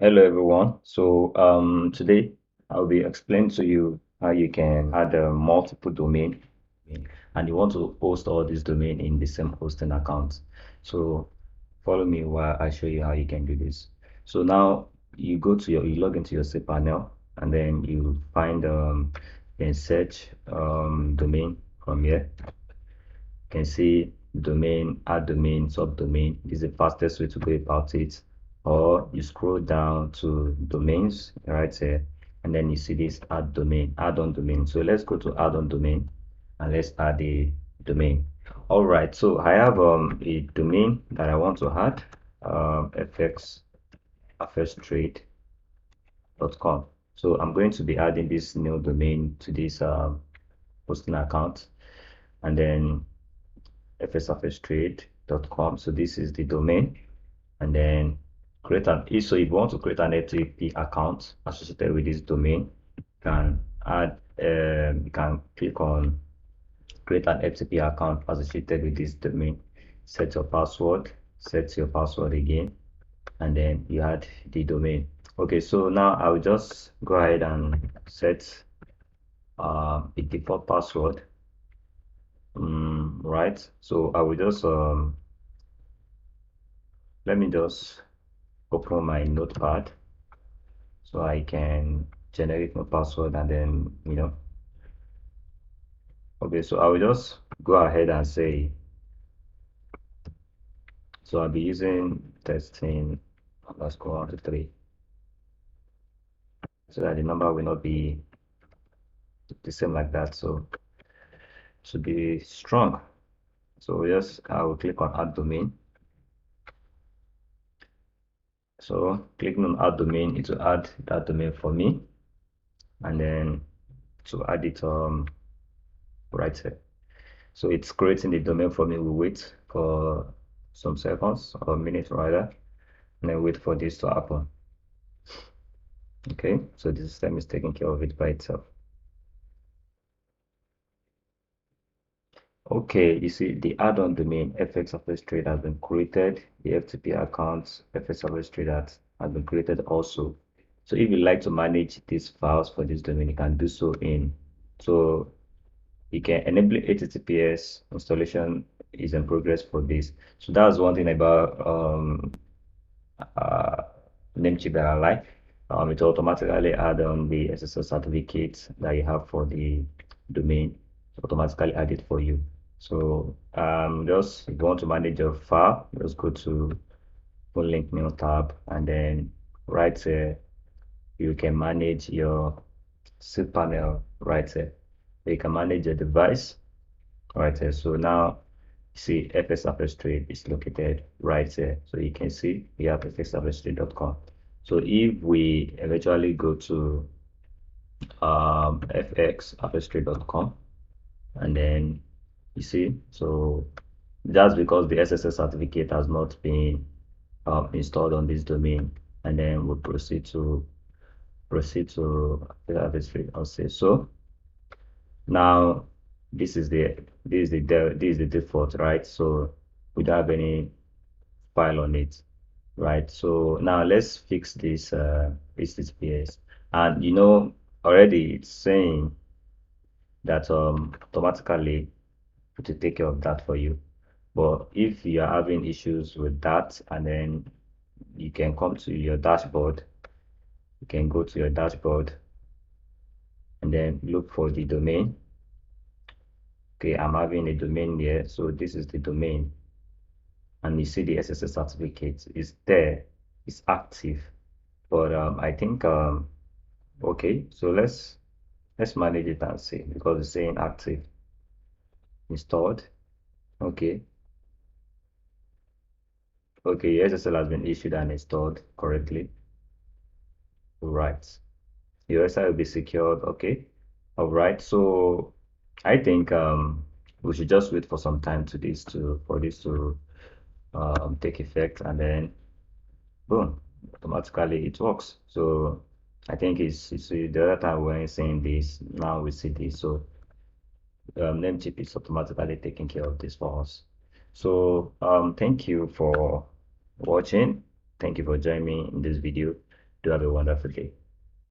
Hello everyone. Today I'll be explaining to you how you can add a multiple domain and you want to host all these domain in the same hosting account. So follow me while I show you how you can do this. So now you log into your cPanel and then you find you can search domain from here. You can see domain, add domain, subdomain. This is the fastest way to go about it. Or you scroll down to domains right here, and then you see this add domain, add-on domain. So let's go to add-on domain and let's add a domain. All right, so I have a domain that I want to add, fxfirsttrade.com. So I'm going to be adding this new domain to this hosting account, and then fxfirsttrade.com. So this is the domain, and then so if you want to create an FTP account associated with this domain, you can you can click on create an FTP account associated with this domain, set your password again, and then you add the domain. Okay, so now I will just go ahead and set the default password. Right, so I will just let me just open my notepad so I can generate my password, and then okay, so I will just go ahead and say, so I'll be using testing underscore 123 so that the number will not be the same like that, so it should be strong. So yes, I will click on add domain. So clicking on add domain, it will add that domain for me, and then to add it right here. So it's creating the domain for me. We wait for some seconds or minutes rather, and then wait for this to happen. Okay, so the system is taking care of it by itself. Okay, you see the add-on domain FX Office Trade has been created. The FTP account FX Office Trade has been created also. So if you like to manage these files for this domain, you can do so in. So you can enable HTTPS installation is in progress for this. So that's one thing about uh, Namecheap that I like. It will automatically add on the SSL certificate that you have for the domain, automatically add it for you. So just if you want to manage your file, just go to full link new tab, and then right here you can manage your cPanel right here. You can manage your device right here. So now you see FS Surface Trade is located right here. So you can see we have fxsurfacetrade.com. So if we eventually go to fxsurfacetrade.com, and then you see, so that's because the SSL certificate has not been installed on this domain, and then we'll proceed to okay. So now this is the default, right? So we don't have any file on it, right? So now let's fix this HTTPS, and already it's saying that automatically to take care of that for you. But if you are having issues with that, and then you can come to your dashboard, you can go to your dashboard and then look for the domain. Okay, I'm having a domain here, so this is the domain, and you see the SSL certificate is there, it's active. But I think okay, so let's manage it and see, because it's saying active installed. Okay, okay, SSL has been issued and installed correctly. Right, your SSL will be secured. Okay, all right. So I think we should just wait for some time for this to take effect, and then boom, automatically it works. So I think it's the other time we weren't saying this, now we see this. So Namecheap is automatically taking care of this for us. So thank you for watching. Thank you for joining me in this video. Do have a wonderful day.